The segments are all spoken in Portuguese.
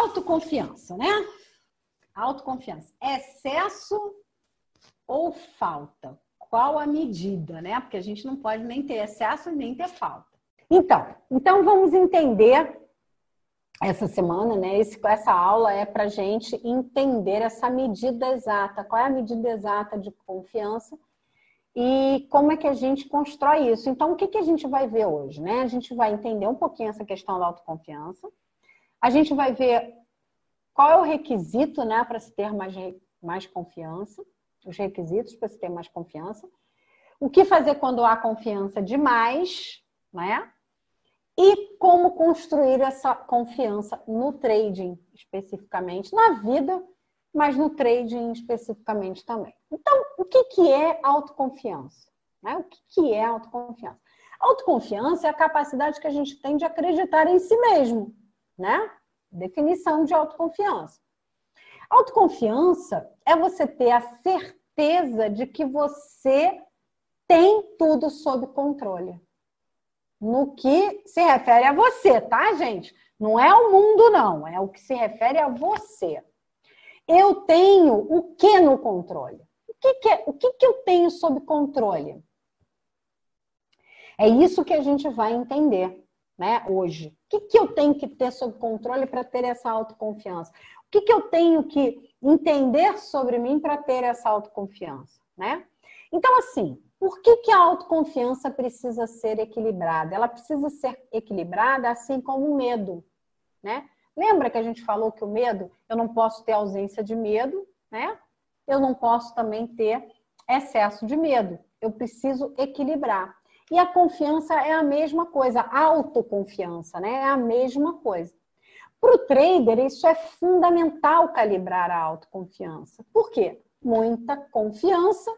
Autoconfiança, né? Autoconfiança. Excesso ou falta? Qual a medida, né? Porque a gente não pode nem ter excesso e nem ter falta. Então vamos entender essa semana, né? Essa aula é para a gente entender essa medida exata. Qual é a medida exata de confiança e como é que a gente constrói isso? Então, o que a gente vai ver hoje, né? A gente vai entender um pouquinho essa questão da autoconfiança. A gente vai ver qual é o requisito, né, para se ter mais confiança, os requisitos para se ter mais confiança. O que fazer quando há confiança demais, né? E como construir essa confiança no trading, especificamente, na vida, mas no trading especificamente também. Então, o que é autoconfiança? Né? O que é autoconfiança? Autoconfiança é a capacidade que a gente tem de acreditar em si mesmo, né? Definição de autoconfiança. Autoconfiança é você ter a certeza de que você tem tudo sob controle. No que se refere a você, tá, gente? Não é o mundo, não. É o que se refere a você. Eu tenho o que no controle? O que eu tenho sob controle? É isso que a gente vai entender, né, hoje. O que eu tenho que ter sob controle para ter essa autoconfiança? O que eu tenho que entender sobre mim para ter essa autoconfiança, né? Então, assim, por que a autoconfiança precisa ser equilibrada? Ela precisa ser equilibrada assim como o medo, né? Lembra que a gente falou que o medo, eu não posso ter ausência de medo, né? Eu não posso também ter excesso de medo. Eu preciso equilibrar. E a confiança é a mesma coisa, a autoconfiança, né? É a mesma coisa. Para o trader, isso é fundamental calibrar a autoconfiança. Por quê? Muita confiança,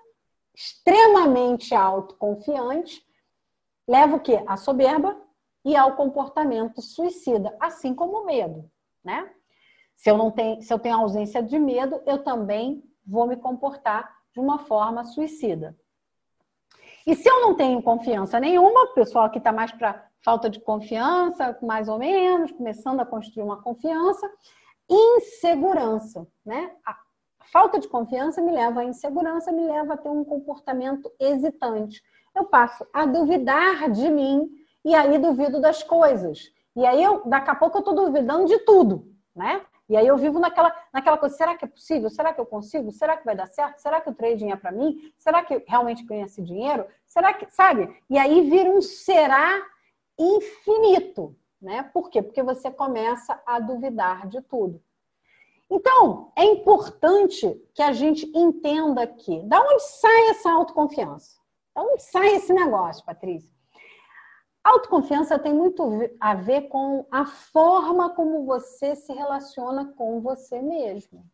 extremamente autoconfiante, leva o quê? A soberba e ao comportamento suicida, assim como o medo, né? Se eu tenho ausência de medo, eu também vou me comportar de uma forma suicida. E se eu não tenho confiança nenhuma, o pessoal aqui está mais para falta de confiança, mais ou menos, começando a construir uma confiança, insegurança, né? A falta de confiança me leva à insegurança, me leva a ter um comportamento hesitante. Eu passo a duvidar de mim e aí duvido das coisas. E aí, daqui a pouco, eu estou duvidando de tudo, né? E aí eu vivo naquela coisa, será que é possível? Será que eu consigo? Será que vai dar certo? Será que o trading é para mim? Será que eu realmente ganho esse dinheiro? Será que, sabe? E aí vira um será infinito, né? Por quê? Porque você começa a duvidar de tudo. Então, é importante que a gente entenda aqui, da onde sai essa autoconfiança? Da onde sai esse negócio, Patrícia? Autoconfiança tem muito a ver com a forma como você se relaciona com você mesmo.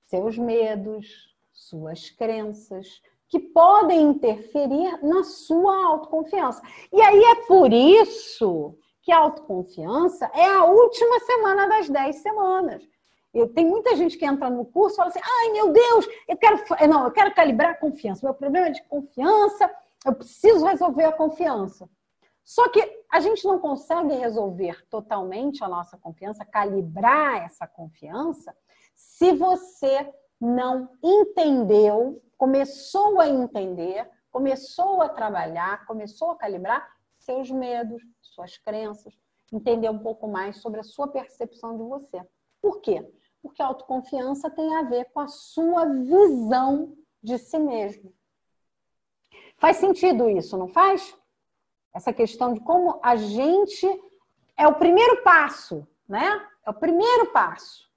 Seus medos, suas crenças, que podem interferir na sua autoconfiança. E aí é por isso que a autoconfiança é a última semana das 10 semanas. Tem muita gente que entra no curso e fala assim, ai meu Deus, eu quero calibrar a confiança. Meu problema é de confiança, eu preciso resolver a confiança. Só que a gente não consegue resolver totalmente a nossa confiança, calibrar essa confiança, se você não entendeu, começou a entender, começou a trabalhar, começou a calibrar seus medos, suas crenças, entender um pouco mais sobre a sua percepção de você. Por quê? Porque a autoconfiança tem a ver com a sua visão de si mesmo. Faz sentido isso, não faz? Essa questão de como a gente... É o primeiro passo, né? É o primeiro passo.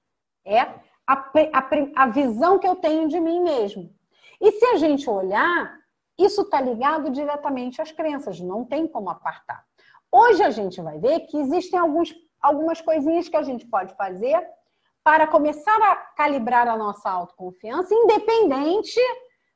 É a visão que eu tenho de mim mesmo. E se a gente olhar, isso está ligado diretamente às crenças, não tem como apartar. Hoje a gente vai ver que existem algumas coisinhas que a gente pode fazer para começar a calibrar a nossa autoconfiança, independente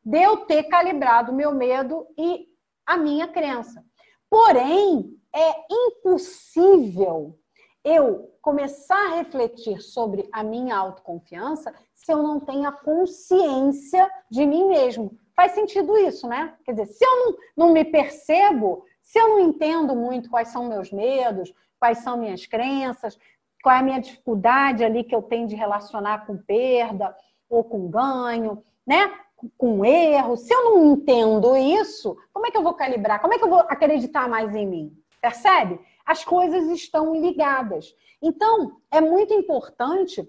de eu ter calibrado o meu medo e a minha crença. Porém, é impossível eu começar a refletir sobre a minha autoconfiança se eu não tenho a consciência de mim mesmo. Faz sentido isso, né? Quer dizer, se eu não me percebo, se eu não entendo muito quais são meus medos, quais são minhas crenças, qual é a minha dificuldade ali que eu tenho de relacionar com perda ou com ganho, né? Com erro. Se eu não entendo isso, como é que eu vou calibrar? Como é que eu vou acreditar mais em mim? Percebe? As coisas estão ligadas. Então, é muito importante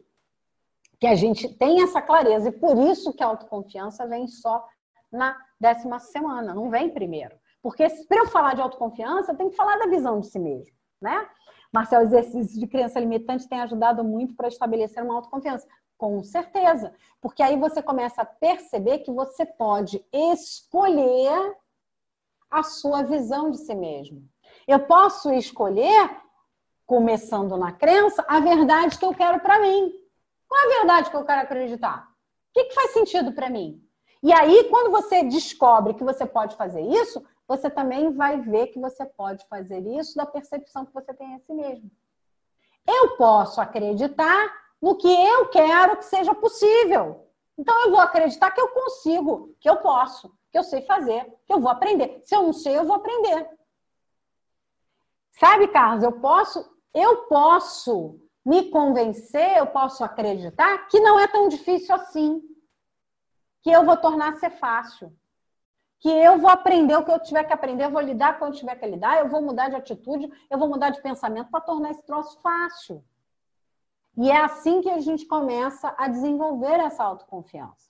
que a gente tenha essa clareza. E por isso que a autoconfiança vem só na 10ª semana, não vem primeiro. Porque para eu falar de autoconfiança, eu tenho que falar da visão de si mesmo, né? Marcel, o exercício de crença limitante tem ajudado muito para estabelecer uma autoconfiança. Com certeza. Porque aí você começa a perceber que você pode escolher a sua visão de si mesmo. Eu posso escolher, começando na crença, a verdade que eu quero para mim. Qual é a verdade que eu quero acreditar? O que faz sentido para mim? E aí, quando você descobre que você pode fazer isso, você também vai ver que você pode fazer isso da percepção que você tem a si mesmo. Eu posso acreditar no que eu quero que seja possível. Então, eu vou acreditar que eu consigo, que eu posso, que eu sei fazer, que eu vou aprender. Se eu não sei, eu vou aprender. Sabe, Carlos, eu posso me convencer, eu posso acreditar que não é tão difícil assim. Que eu vou tornar ser fácil. Que eu vou aprender o que eu tiver que aprender, eu vou lidar com o que eu tiver que lidar, eu vou mudar de atitude, eu vou mudar de pensamento para tornar esse troço fácil. E é assim que a gente começa a desenvolver essa autoconfiança.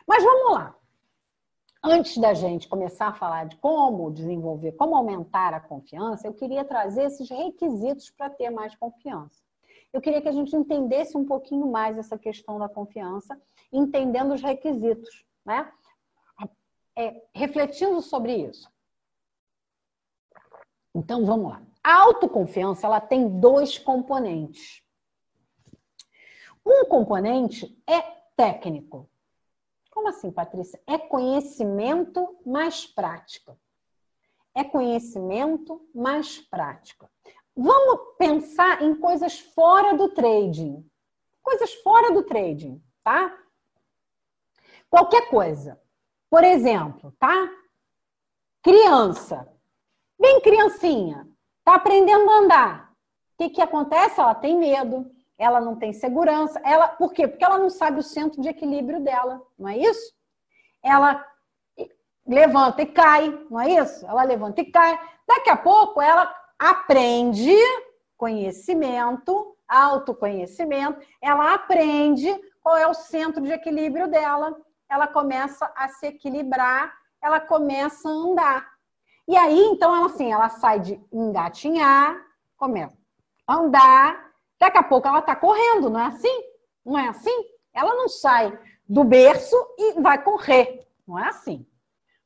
Mas vamos lá. Antes da gente começar a falar de como desenvolver, como aumentar a confiança, eu queria trazer esses requisitos para ter mais confiança. Eu queria que a gente entendesse um pouquinho mais essa questão da confiança, entendendo os requisitos, né? Refletindo sobre isso. Então, vamos lá. A autoconfiança, ela tem 2 componentes. Um componente é técnico. Como assim, Patrícia? É conhecimento mais prática. É conhecimento mais prática. Vamos pensar em coisas fora do trading. Coisas fora do trading, tá? Qualquer coisa. Por exemplo, tá? Criança. Bem criancinha. Tá aprendendo a andar. O que acontece? Ela tem medo. Ela não tem segurança. Por quê? Porque ela não sabe o centro de equilíbrio dela. Não é isso? Ela levanta e cai. Não é isso? Ela levanta e cai. Daqui a pouco, ela aprende conhecimento, autoconhecimento. Ela aprende qual é o centro de equilíbrio dela. Ela começa a se equilibrar. Ela começa a andar. E aí, então, ela sai de engatinhar, começa a andar. Daqui a pouco ela está correndo, não é assim? Não é assim? Ela não sai do berço e vai correr. Não é assim.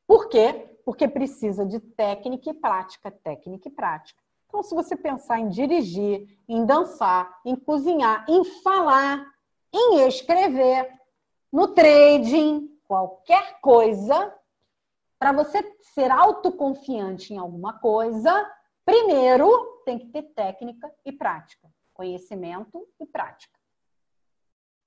Por quê? Porque precisa de técnica e prática, técnica e prática. Então, se você pensar em dirigir, em dançar, em cozinhar, em falar, em escrever, no trading, qualquer coisa, para você ser autoconfiante em alguma coisa, primeiro tem que ter técnica e prática. Conhecimento e prática.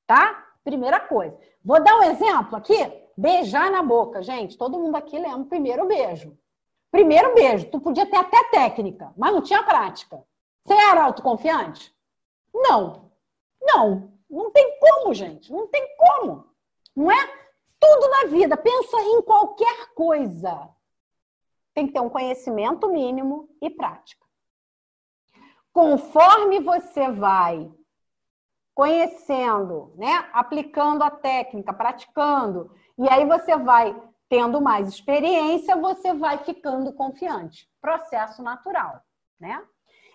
Tá? Primeira coisa. Vou dar um exemplo aqui. Beijar na boca. Gente, todo mundo aqui lembra o primeiro beijo. Primeiro beijo. Tu podia ter até técnica, mas não tinha prática. Você era autoconfiante? Não. Não. Não tem como, gente. Não tem como. Não é? Tudo na vida. Pensa em qualquer coisa. Tem que ter um conhecimento mínimo e prática. Conforme você vai conhecendo, né, aplicando a técnica, praticando, e aí você vai tendo mais experiência, você vai ficando confiante. Processo natural, né?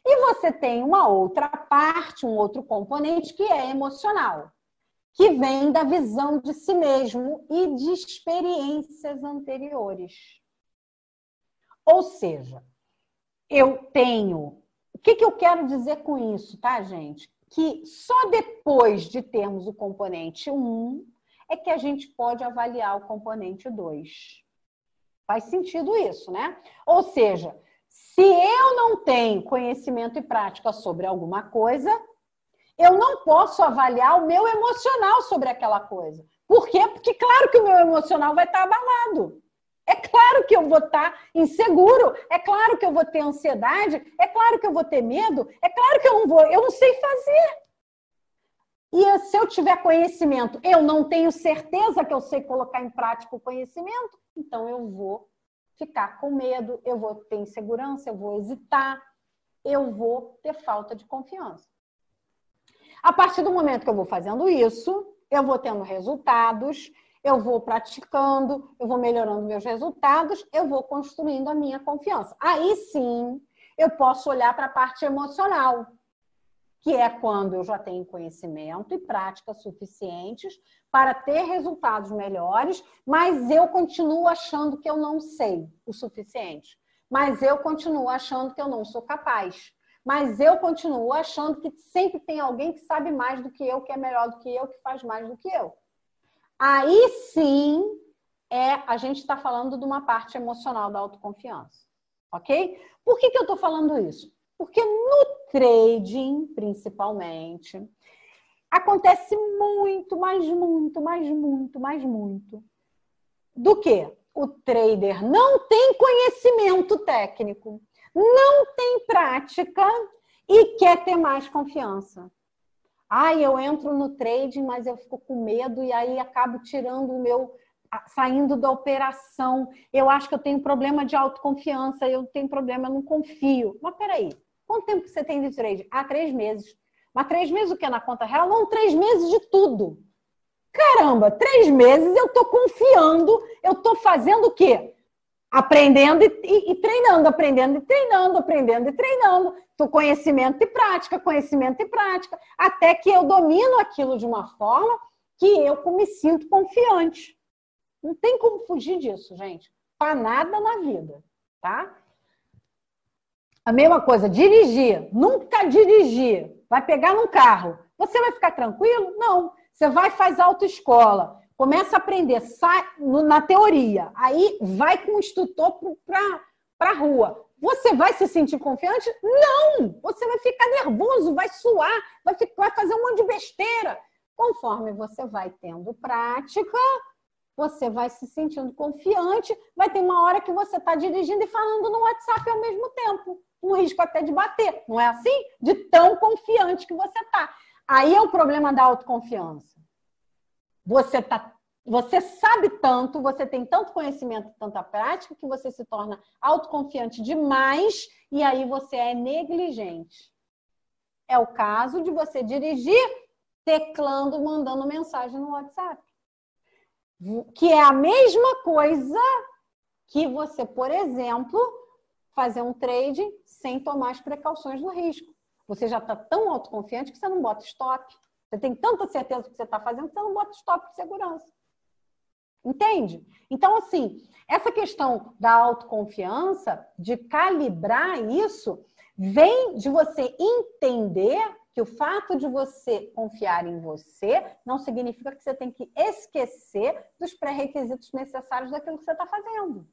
E você tem uma outra parte, um outro componente que é emocional, que vem da visão de si mesmo e de experiências anteriores. Ou seja, eu tenho... O que eu quero dizer com isso, tá, gente? Que só depois de termos o componente 1 é que a gente pode avaliar o componente 2. Faz sentido isso, né? Ou seja, se eu não tenho conhecimento e prática sobre alguma coisa, eu não posso avaliar o meu emocional sobre aquela coisa. Por quê? Porque claro que o meu emocional vai estar abalado. É claro que eu vou estar inseguro, é claro que eu vou ter ansiedade, é claro que eu vou ter medo, é claro que eu não sei fazer. E se eu tiver conhecimento, eu não tenho certeza que eu sei colocar em prática o conhecimento, então eu vou ficar com medo, eu vou ter insegurança, eu vou hesitar, eu vou ter falta de confiança. A partir do momento que eu vou fazendo isso, eu vou tendo resultados, eu vou praticando, eu vou melhorando meus resultados, eu vou construindo a minha confiança. Aí sim, eu posso olhar para a parte emocional, que é quando eu já tenho conhecimento e prática suficientes para ter resultados melhores, mas eu continuo achando que eu não sei o suficiente. Mas eu continuo achando que eu não sou capaz. Mas eu continuo achando que sempre tem alguém que sabe mais do que eu, que é melhor do que eu, que faz mais do que eu. Aí sim, a gente está falando de uma parte emocional da autoconfiança. Ok? Por que eu estou falando isso? Porque no trading, principalmente, acontece muito, do que o trader não tem conhecimento técnico, não tem prática e quer ter mais confiança. Eu entro no trading, mas eu fico com medo e aí acabo tirando saindo da operação. Eu acho que eu tenho problema de autoconfiança, eu tenho problema, eu não confio. Mas peraí, quanto tempo que você tem de trade? 3 meses. Mas 3 meses o que na conta real? Não, 3 meses de tudo. Caramba, 3 meses eu tô confiando, eu tô fazendo o quê? Aprendendo e treinando, aprendendo e treinando, aprendendo e treinando. Conhecimento e prática, até que eu domino aquilo de uma forma que eu me sinto confiante. Não tem como fugir disso, gente. Para nada na vida, tá? A mesma coisa, dirigir. Nunca dirigir. Vai pegar num carro. Você vai ficar tranquilo? Não. Você vai faz autoescola. Começa a aprender, sai na teoria. Aí vai com o instrutor para a rua. Você vai se sentir confiante? Não! Você vai ficar nervoso, vai suar, vai fazer um monte de besteira. Conforme você vai tendo prática, você vai se sentindo confiante, vai ter uma hora que você está dirigindo e falando no WhatsApp ao mesmo tempo. Um risco até de bater, não é assim? De tão confiante que você está. Aí é o problema da autoconfiança. Você sabe tanto, você tem tanto conhecimento, tanta prática, que você se torna autoconfiante demais e aí você é negligente. É o caso de você dirigir teclando, mandando mensagem no WhatsApp. Que é a mesma coisa que você, por exemplo, fazer um trade sem tomar as precauções do risco. Você já está tão autoconfiante que você não bota stop. Você tem tanta certeza do que você está fazendo que você não bota stop de segurança. Entende? Então, assim, essa questão da autoconfiança, de calibrar isso, vem de você entender que o fato de você confiar em você não significa que você tem que esquecer dos pré-requisitos necessários daquilo que você está fazendo.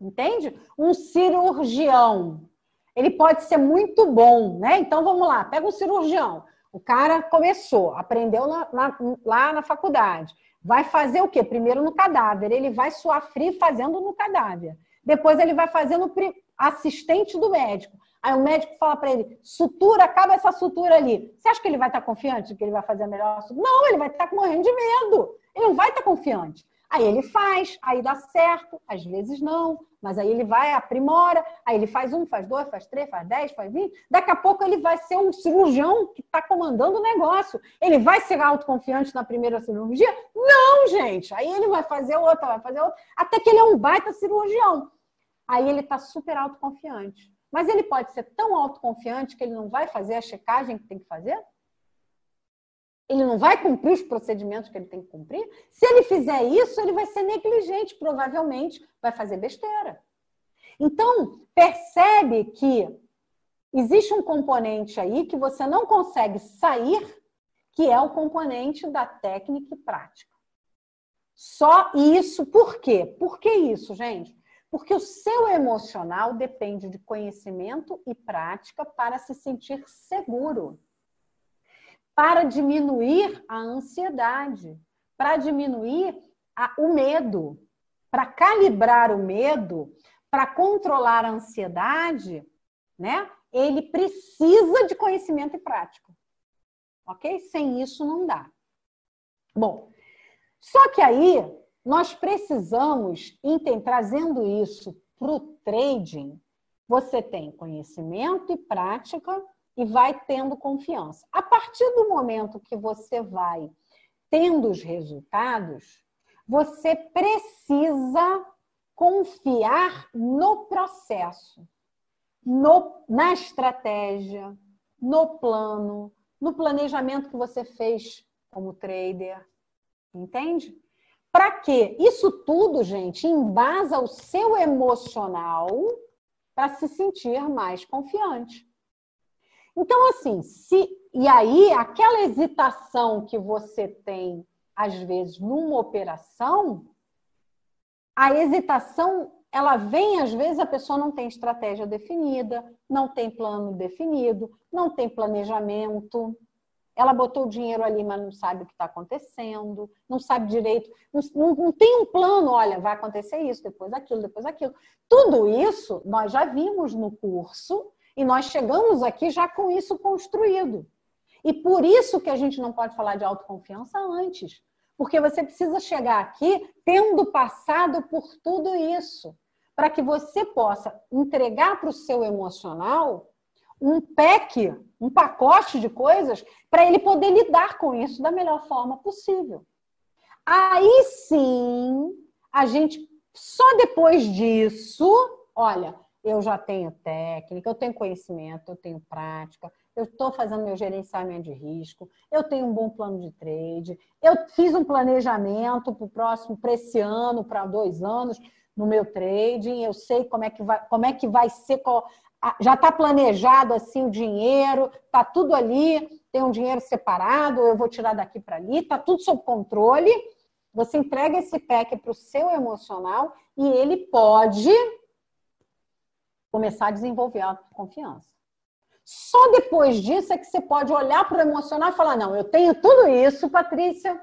Entende? Um cirurgião, ele pode ser muito bom, né? Então, vamos lá, pega um cirurgião. O cara começou, aprendeu lá na faculdade. Vai fazer o quê? Primeiro no cadáver. Ele vai suar frio fazendo no cadáver. Depois ele vai fazendo assistente do médico. Aí o médico fala para ele, sutura, acaba essa sutura ali. Você acha que ele vai estar confiante que ele vai fazer a melhor sutura? Não, ele vai estar morrendo de medo. Ele não vai estar confiante. Aí ele faz, aí dá certo, às vezes não, mas aí ele vai, aprimora, aí ele faz 1, faz 2, faz 3, faz 10, faz 20. Daqui a pouco ele vai ser um cirurgião que está comandando o negócio. Ele vai ser autoconfiante na primeira cirurgia? Não, gente. Aí ele vai fazer outra, até que ele é um baita cirurgião. Aí ele está super autoconfiante. Mas ele pode ser tão autoconfiante que ele não vai fazer a checagem que tem que fazer? Ele não vai cumprir os procedimentos que ele tem que cumprir? Se ele fizer isso, ele vai ser negligente, provavelmente vai fazer besteira. Então, percebe que existe um componente aí que você não consegue sair, que é o componente da técnica e prática. Só isso, por quê? Por que isso, gente? Porque o seu emocional depende de conhecimento e prática para se sentir seguro. Para diminuir a ansiedade, para diminuir o medo. para calibrar o medo, para controlar a ansiedade, né? Ele precisa de conhecimento e prática. Ok? Sem isso não dá. Bom, só que aí nós precisamos, trazendo isso para o trading, você tem conhecimento e prática e vai tendo confiança. A partir do momento que você vai tendo os resultados, você precisa confiar no processo, na estratégia, no plano, no planejamento que você fez como trader. Entende? Para quê? Isso tudo, gente, embasa o seu emocional para se sentir mais confiante. Então, assim, e aí, aquela hesitação que você tem, às vezes, numa operação, a hesitação, ela vem, às vezes, a pessoa não tem estratégia definida, não tem plano definido, não tem planejamento. Ela botou o dinheiro ali, mas não sabe o que está acontecendo, não sabe direito, não tem um plano, olha, vai acontecer isso, depois aquilo, depois aquilo. Tudo isso nós já vimos no curso e nós chegamos aqui já com isso construído. E por isso que a gente não pode falar de autoconfiança antes, porque você precisa chegar aqui tendo passado por tudo isso, para que você possa entregar para o seu emocional um pack, um pacote de coisas para ele poder lidar com isso da melhor forma possível. Aí sim, a gente, só depois disso, olha, eu já tenho técnica, eu tenho conhecimento, eu tenho prática, eu estou fazendo meu gerenciamento de risco, eu tenho um bom plano de trade, eu fiz um planejamento para esse ano, para 2 anos, no meu trading, eu sei como é que vai ser, já está planejado assim o dinheiro, está tudo ali, tem um dinheiro separado, eu vou tirar daqui para ali, está tudo sob controle. Você entrega esse pack para o seu emocional e ele pode começar a desenvolver a confiança. Só depois disso é que você pode olhar para o emocional e falar, não, eu tenho tudo isso, Patrícia,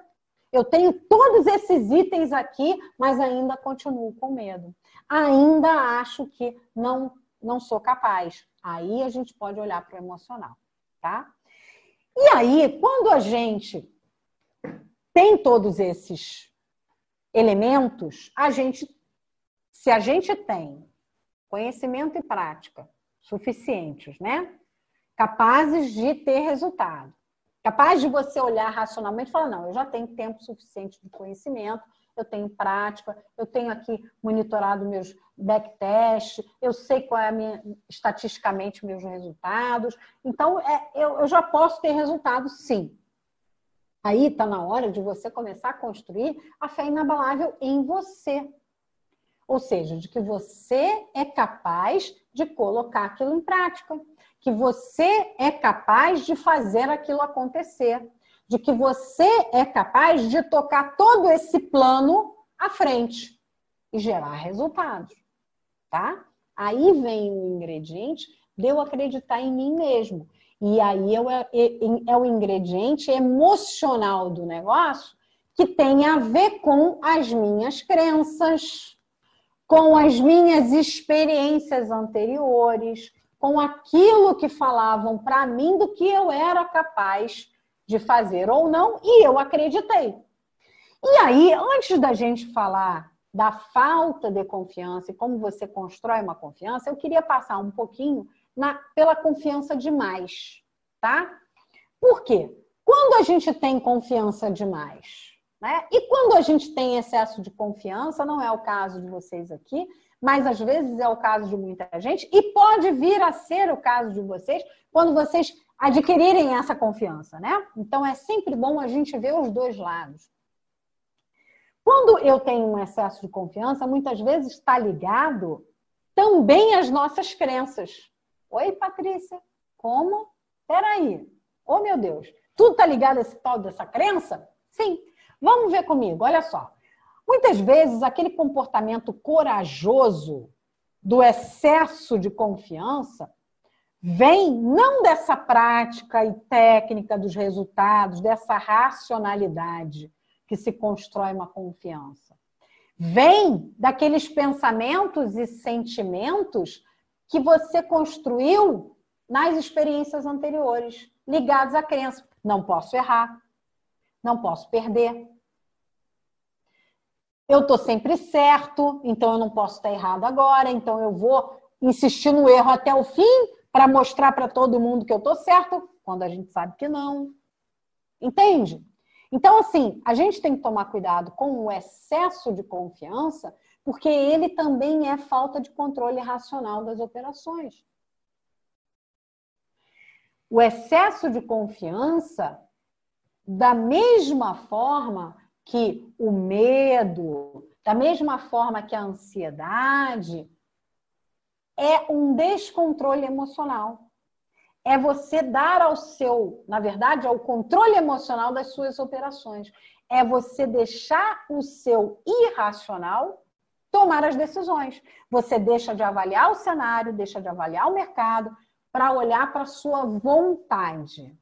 eu tenho todos esses itens aqui, mas ainda continuo com medo. Ainda acho que não sou capaz. Aí a gente pode olhar para o emocional, tá? E aí, quando a gente tem todos esses elementos, se a gente tem conhecimento e prática suficientes, né? Capazes de ter resultado. Capaz de você olhar racionalmente e falar, não, eu já tenho tempo suficiente de conhecimento, eu tenho prática, eu tenho aqui monitorado meus backtest, eu sei qual é estatisticamente meus resultados, então eu já posso ter resultado sim. Aí está na hora de você começar a construir a fé inabalável em você. Ou seja, de que você é capaz de colocar aquilo em prática, que você é capaz de fazer aquilo acontecer, de que você é capaz de tocar todo esse plano à frente e gerar resultados, tá? Aí vem o ingrediente de eu acreditar em mim mesmo. E aí é o ingrediente emocional do negócio que tem a ver com as minhas crenças, com as minhas experiências anteriores, com aquilo que falavam para mim do que eu era capaz de fazer ou não, e eu acreditei. E aí, antes da gente falar da falta de confiança e como você constrói uma confiança, eu queria passar um pouquinho pela confiança demais, tá? Por quê? Quando a gente tem confiança demais, né? E quando a gente tem excesso de confiança, não é o caso de vocês aqui, mas às vezes é o caso de muita gente e pode vir a ser o caso de vocês quando vocês adquirirem essa confiança, né? Então é sempre bom a gente ver os dois lados. Quando eu tenho um excesso de confiança, muitas vezes está ligado também às nossas crenças. Oi, Patrícia, como? Peraí. Oh, meu Deus, tudo está ligado a esse tal dessa crença? Sim. Vamos ver comigo, olha só. Muitas vezes, aquele comportamento corajoso do excesso de confiança vem não dessa prática e técnica dos resultados, dessa racionalidade que se constrói uma confiança. Vem daqueles pensamentos e sentimentos que você construiu nas experiências anteriores, ligados à crença. Não posso errar, não posso perder. Eu estou sempre certo, então eu não posso estar errado agora, então eu vou insistir no erro até o fim para mostrar para todo mundo que eu estou certo, quando a gente sabe que não. Entende? Então, assim, a gente tem que tomar cuidado com o excesso de confiança, porque ele também é falta de controle racional das operações. O excesso de confiança, da mesma forma que o medo, da mesma forma que a ansiedade, é um descontrole emocional. É você dar ao seu, na verdade, ao controle emocional das suas operações. É você deixar o seu irracional tomar as decisões. Você deixa de avaliar o cenário, deixa de avaliar o mercado, para olhar para a sua vontade,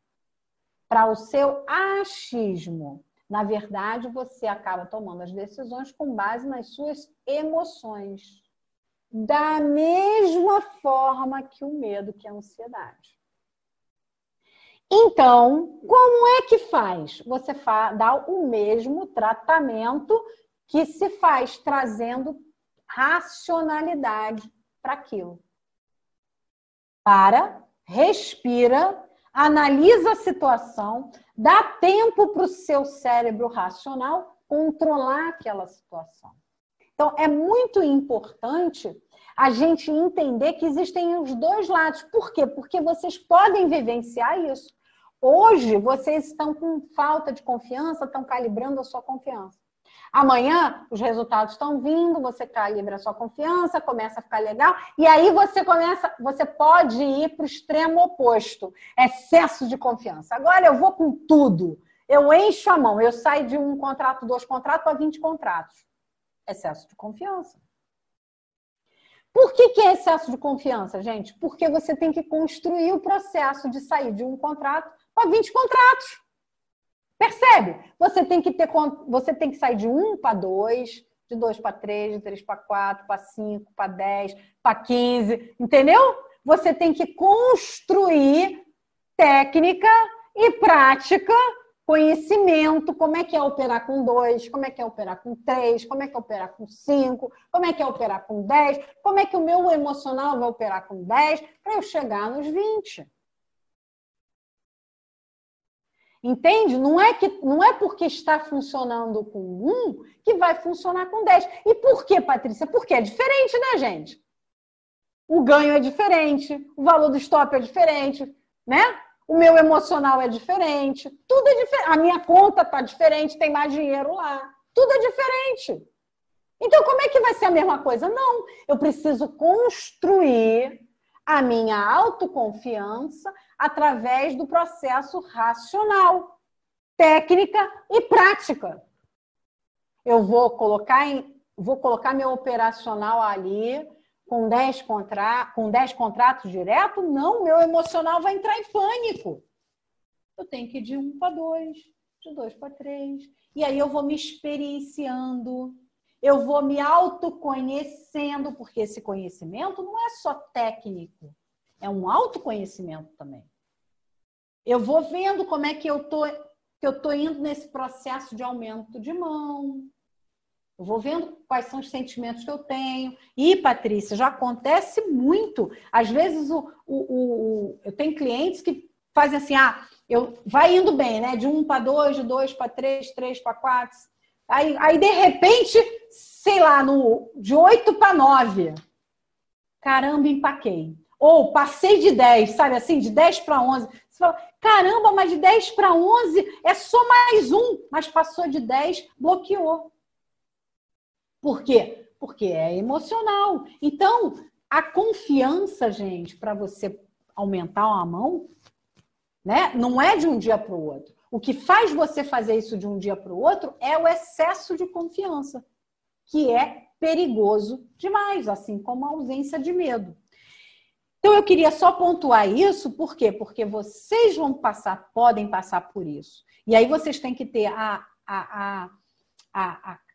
para o seu achismo. Na verdade, você acaba tomando as decisões com base nas suas emoções. Da mesma forma que o medo, que a ansiedade. Então, como é que faz? Você dá o mesmo tratamento que se faz, trazendo racionalidade para aquilo. Para, respira, analisa a situação, dá tempo para o seu cérebro racional controlar aquela situação. Então, é muito importante a gente entender que existem os dois lados. Por quê? Porque vocês podem vivenciar isso. Hoje, vocês estão com falta de confiança, estão calibrando a sua confiança. Amanhã, os resultados estão vindo, você calibra a sua confiança, começa a ficar legal, e aí você pode ir para o extremo oposto, excesso de confiança. Agora eu vou com tudo, eu encho a mão, eu saio de 1 contrato, 2 contratos para 20 contratos. Excesso de confiança. Por que é excesso de confiança, gente? Porque você tem que construir o processo de sair de 1 contrato para 20 contratos. Percebe? Você tem que sair de 1 para 2, de 2 para 3, de 3 para 4, para 5, para 10, para 15, entendeu? Você tem que construir técnica e prática, conhecimento, como é que é operar com 2, como é que é operar com 3, como é que é operar com 5, como é que é operar com 10, como é que o meu emocional vai operar com 10, para eu chegar nos 20. Entende? Não é porque está funcionando com 1 que vai funcionar com 10. E por quê, Patrícia? Porque é diferente, né, gente? O ganho é diferente, o valor do stop é diferente, né? O meu emocional é diferente, tudo é diferente. A minha conta está diferente, tem mais dinheiro lá. Tudo é diferente. Então, como é que vai ser a mesma coisa? Não, eu preciso construir a minha autoconfiança através do processo racional, técnica e prática. Eu vou colocar meu operacional ali com 10 contratos direto? Não, meu emocional vai entrar em pânico. Eu tenho que ir de 1 para 2, de 2 para 3. E aí eu vou me experienciando, eu vou me autoconhecendo, porque esse conhecimento não é só técnico, é um autoconhecimento também. Eu vou vendo como é que eu tô indo nesse processo de aumento de mão. Eu vou vendo quais são os sentimentos que eu tenho. E, Patrícia, já acontece muito. Às vezes, eu tenho clientes que fazem assim, vai indo bem, né? De 1 para 2, de 2 para 3, 3 para 4. Aí, de repente, sei lá, de 8 para 9. Caramba, empaquei. Ou passei de 10, sabe assim? De 10 para 11. Você fala, caramba, mas de 10 para 11 é só mais 1. Mas passou de 10, bloqueou. Por quê? Porque é emocional. Então, a confiança, gente, para você aumentar uma mão, né? Não é de um dia para o outro. O que faz você fazer isso de um dia para o outro é o excesso de confiança, que é perigoso demais, assim como a ausência de medo. Então, eu queria só pontuar isso, por quê? Porque vocês podem passar por isso. E aí vocês têm que ter a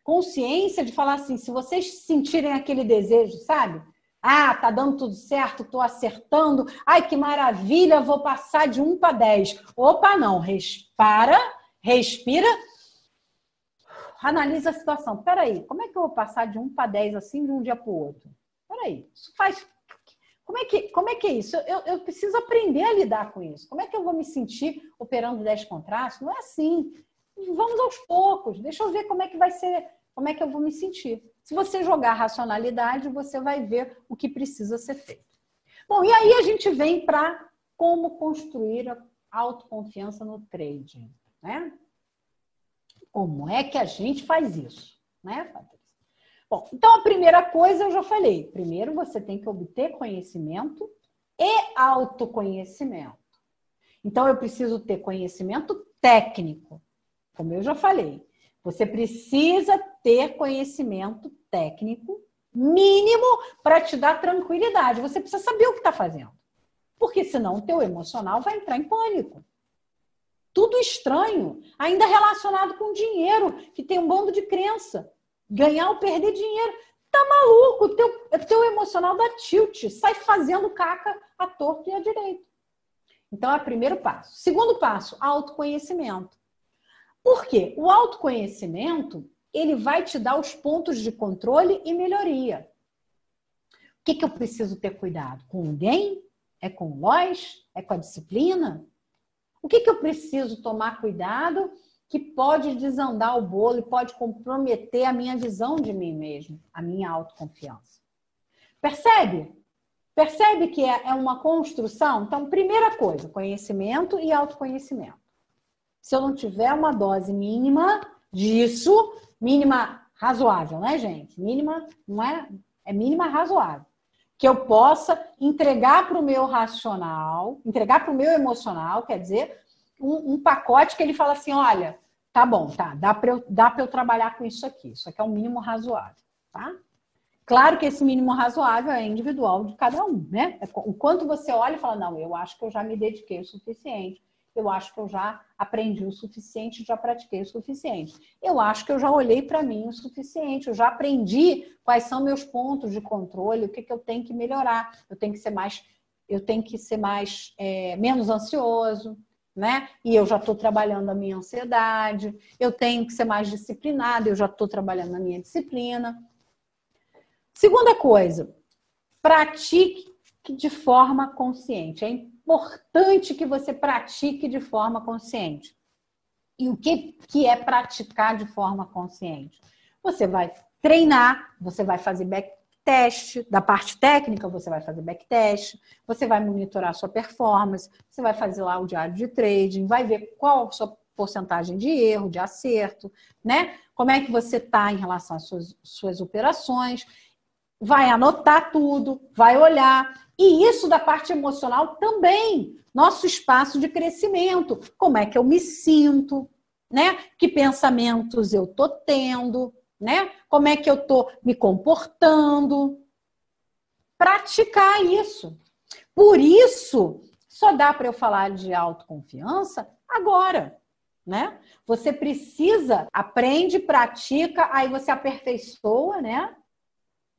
consciência de falar assim, se vocês sentirem aquele desejo, sabe? Ah, tá dando tudo certo, tô acertando. Ai, que maravilha, vou passar de 1 para 10. Opa, não, respira, analisa a situação. Peraí, como é que eu vou passar de 1 para 10 assim de um dia para o outro? Peraí, isso faz... Como é que é isso? Eu preciso aprender a lidar com isso. Como é que eu vou me sentir operando 10 contrastes? Não é assim. Vamos aos poucos. Deixa eu ver como é que vai ser, como é que eu vou me sentir. Se você jogar racionalidade, você vai ver o que precisa ser feito. Bom, e aí a gente vem para como construir a autoconfiança no trading, né? Como é que a gente faz isso, né, Patrícia? Bom, então a primeira coisa eu já falei. Primeiro você tem que obter conhecimento e autoconhecimento. Então eu preciso ter conhecimento técnico, como eu já falei. Você precisa ter conhecimento técnico mínimo para te dar tranquilidade. Você precisa saber o que está fazendo. Porque senão o teu emocional vai entrar em pânico. Tudo estranho, ainda relacionado com dinheiro, que tem um bando de crença. Ganhar ou perder dinheiro. Tá maluco, o teu emocional dá tilt, sai fazendo caca à torto e à direito. Então é o primeiro passo. Segundo passo, autoconhecimento. Por quê? O autoconhecimento, ele vai te dar os pontos de controle e melhoria. O que eu preciso ter cuidado? Com o gain? É com o loss? É com a disciplina? O que eu preciso tomar cuidado que pode desandar o bolo e pode comprometer a minha visão de mim mesmo, a minha autoconfiança? Percebe? Percebe que é uma construção? Então, primeira coisa, conhecimento e autoconhecimento. Se eu não tiver uma dose mínima disso, mínima razoável, né, gente? Mínima, não é? É mínima razoável. Que eu possa entregar para o meu racional, entregar para o meu emocional, quer dizer, um pacote que ele fala assim, olha, tá bom, tá, dá para eu trabalhar com isso aqui é um mínimo razoável, tá? Claro que esse mínimo razoável é individual de cada um, né? O quanto você olha e fala, não, eu acho que eu já me dediquei o suficiente, eu acho que eu já aprendi o suficiente, já pratiquei o suficiente. Eu acho que eu já olhei para mim o suficiente, eu já aprendi quais são meus pontos de controle, o que eu tenho que melhorar. Eu tenho que ser menos ansioso, né? E eu já estou trabalhando a minha ansiedade. Eu tenho que ser mais disciplinada, eu já estou trabalhando a minha disciplina. Segunda coisa, pratique de forma consciente. É importante que você pratique de forma consciente. E o que é praticar de forma consciente? Você vai treinar, você vai fazer backtest, da parte técnica você vai fazer backtest, você vai monitorar a sua performance, você vai fazer lá o diário de trading, vai ver qual a sua porcentagem de erro, de acerto, né? Como é que você está em relação às suas operações, vai anotar tudo, vai olhar. E isso da parte emocional também, nosso espaço de crescimento. Como é que eu me sinto, né? Que pensamentos eu tô tendo, né? Como é que eu tô me comportando? Praticar isso. Por isso, só dá para eu falar de autoconfiança agora, né? Você precisa, aprende, pratica, aí você aperfeiçoa, né?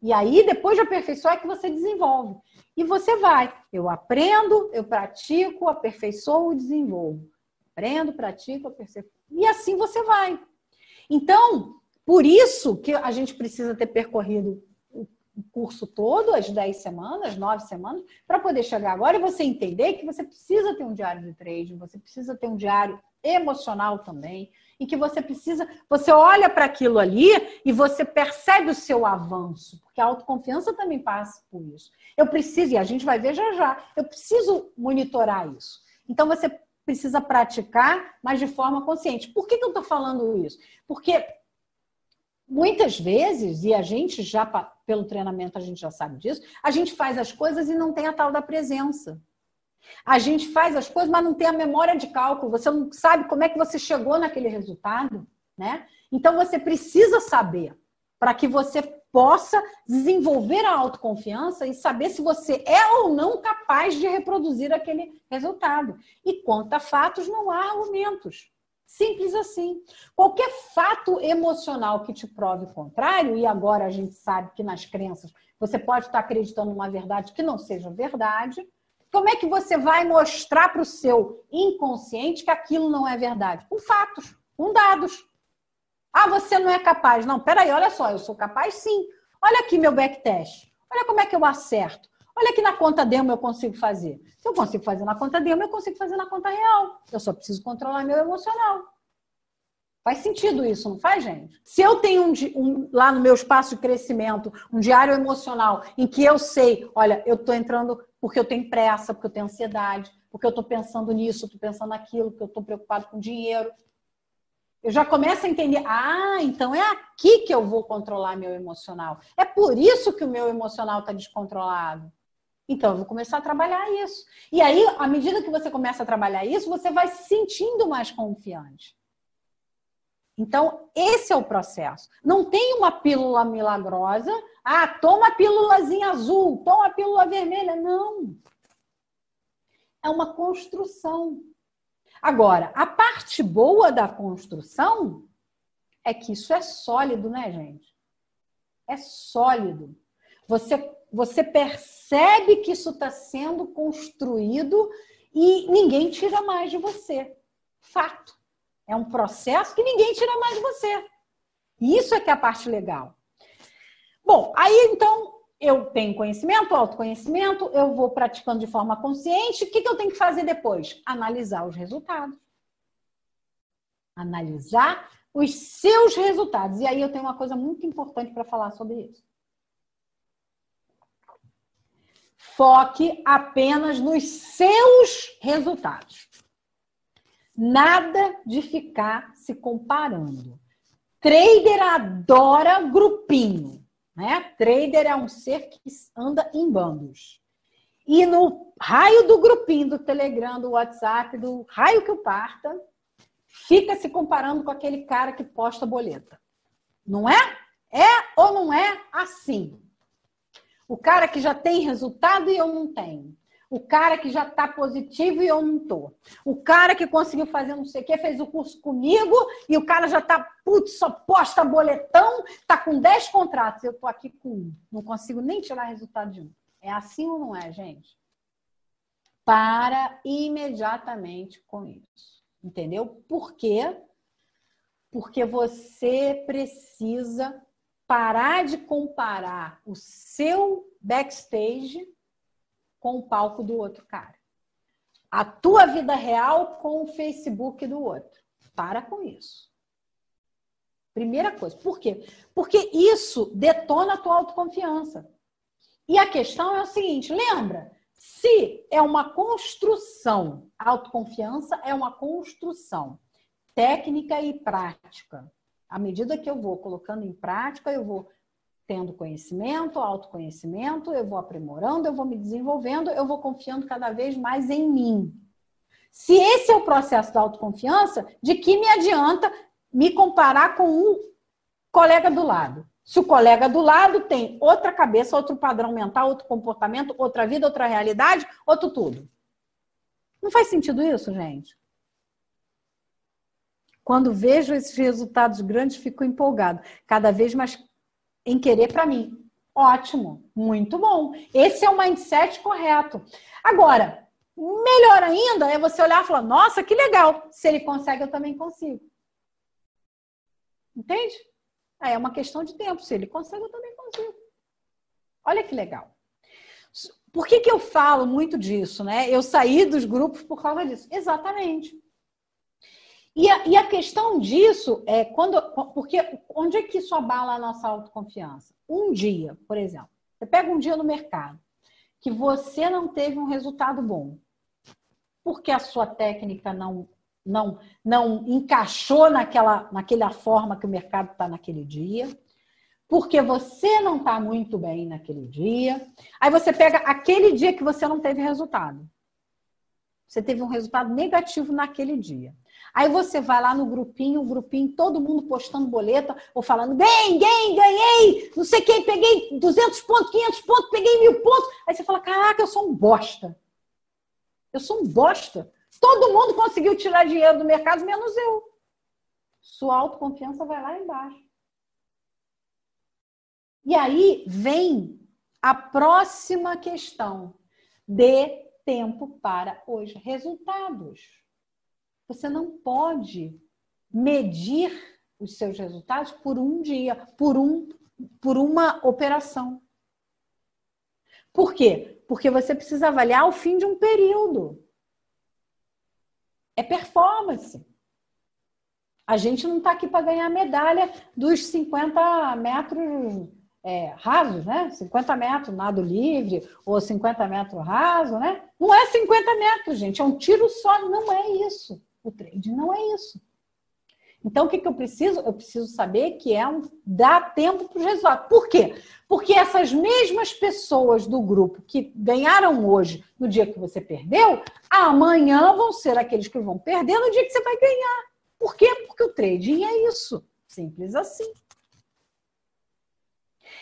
E aí, depois de aperfeiçoar, é que você desenvolve. E você vai. Eu aprendo, eu pratico, aperfeiçoo e desenvolvo. Aprendo, pratico, aperfeiçoo. E assim você vai. Então, por isso que a gente precisa ter percorrido o curso todo, as 10 semanas, 9 semanas, para poder chegar agora e você entender que você precisa ter um diário de trading, você precisa ter um diário emocional também, e que você olha para aquilo ali e você percebe o seu avanço, porque a autoconfiança também passa por isso. Eu preciso, e a gente vai ver já já, eu preciso monitorar isso. Então você precisa praticar, mas de forma consciente. Por que eu estou falando isso? Porque muitas vezes, e a gente já, pelo treinamento a gente já sabe disso, a gente faz as coisas e não tem a tal da presença. A gente faz as coisas, mas não tem a memória de cálculo. Você não sabe como é que você chegou naquele resultado, né? Então, você precisa saber para que você possa desenvolver a autoconfiança e saber se você é ou não capaz de reproduzir aquele resultado. E quanto a fatos, não há argumentos. Simples assim. Qualquer fato emocional que te prove o contrário, e agora a gente sabe que nas crenças você pode estar acreditando numa verdade que não seja verdade, como é que você vai mostrar para o seu inconsciente que aquilo não é verdade? Com fatos, com dados. Ah, você não é capaz. Não, peraí, olha só, eu sou capaz sim. Olha aqui meu backtest. Olha como é que eu acerto. Olha aqui na conta demo eu consigo fazer. Se eu consigo fazer na conta demo, eu consigo fazer na conta real. Eu só preciso controlar meu emocional. Faz sentido isso, não faz, gente? Se eu tenho lá no meu espaço de crescimento, um diário emocional, em que eu sei, olha, eu estou entrando porque eu tenho pressa, porque eu tenho ansiedade, porque eu estou pensando nisso, estou pensando naquilo, porque eu estou preocupado com dinheiro. Eu já começo a entender, então é aqui que eu vou controlar meu emocional. É por isso que o meu emocional está descontrolado. Então, eu vou começar a trabalhar isso. E aí, à medida que você começa a trabalhar isso, você vai se sentindo mais confiante. Então, esse é o processo. Não tem uma pílula milagrosa. Toma a pílulazinha azul, toma a pílula vermelha. Não. É uma construção. Agora, a parte boa da construção é que isso é sólido, né, gente? É sólido. Você percebe que isso está sendo construído e ninguém tira mais de você. Fato. É um processo que ninguém tira mais de você. E isso é que é a parte legal. Bom, aí então eu tenho conhecimento, autoconhecimento, eu vou praticando de forma consciente. O que eu tenho que fazer depois? Analisar os resultados. Analisar os seus resultados. E aí eu tenho uma coisa muito importante para falar sobre isso. Foque apenas nos seus resultados. Nada de ficar se comparando. Trader adora grupinho, né? Trader é um ser que anda em bandos. E no raio do grupinho, do Telegram, do WhatsApp, do raio que o parta, fica se comparando com aquele cara que posta boleta. Não é? É ou não é assim? O cara que já tem resultado e eu não tenho. O cara que já está positivo e eu não estou. O cara que conseguiu fazer não sei o que, fez o curso comigo e o cara já está, só posta boletão, está com 10 contratos. Eu estou aqui com 1. Não consigo nem tirar resultado de 1. É assim ou não é, gente? Para imediatamente com isso. Entendeu? Por quê? Porque você precisa parar de comparar o seu backstage com o palco do outro cara. A tua vida real com o Facebook do outro. Para com isso. Primeira coisa. Por quê? Porque isso detona a tua autoconfiança. E a questão é o seguinte, lembra? Se é uma construção, a autoconfiança é uma construção técnica e prática. À medida que eu vou colocando em prática, eu vou tendo conhecimento, autoconhecimento, eu vou aprimorando, eu vou me desenvolvendo, eu vou confiando cada vez mais em mim. Se esse é o processo da autoconfiança, de que me adianta me comparar com um colega do lado? Se o colega do lado tem outra cabeça, outro padrão mental, outro comportamento, outra vida, outra realidade, outro tudo. Não faz sentido isso, gente? Quando vejo esses resultados grandes, fico empolgado. Cada vez mais em querer para mim. Ótimo, muito bom. Esse é o mindset correto. Agora, melhor ainda é você olhar e falar, nossa, que legal. Se ele consegue, eu também consigo. Entende? É uma questão de tempo. Se ele consegue, eu também consigo. Olha que legal. Por que eu falo muito disso, né? Eu saí dos grupos por causa disso. Exatamente. E a questão disso é porque onde é que isso abala a nossa autoconfiança? Um dia, por exemplo, você pega um dia no mercado que você não teve um resultado bom, porque a sua técnica não encaixou naquela forma que o mercado está naquele dia, porque você não está muito bem naquele dia. Aí você pega aquele dia que você não teve resultado. Você teve um resultado negativo naquele dia. Aí você vai lá no grupinho, todo mundo postando boleta, ou falando, ganhei, não sei quem, peguei 200 pontos, 500 pontos, peguei 1000 pontos. Aí você fala, caraca, eu sou um bosta. Eu sou um bosta. Todo mundo conseguiu tirar dinheiro do mercado, menos eu. sua autoconfiança vai lá embaixo. E aí vem a próxima questão. Dê tempo para os resultados. Você não pode medir os seus resultados por um dia, por uma operação. Por quê? Porque você precisa avaliar o fim de um período. É performance. A gente não está aqui para ganhar medalha dos 50 metros rasos, né? 50 metros nado livre ou 50 metros raso, né? Não é 50 metros, gente. É um tiro só. Não é isso. O trading não é isso. Então, o que eu preciso? Eu preciso saber que dar tempo para os resultados. Por quê? Porque essas mesmas pessoas do grupo que ganharam hoje, no dia que você perdeu, amanhã vão ser aqueles que vão perder no dia que você vai ganhar. Por quê? Porque o trading é isso. Simples assim.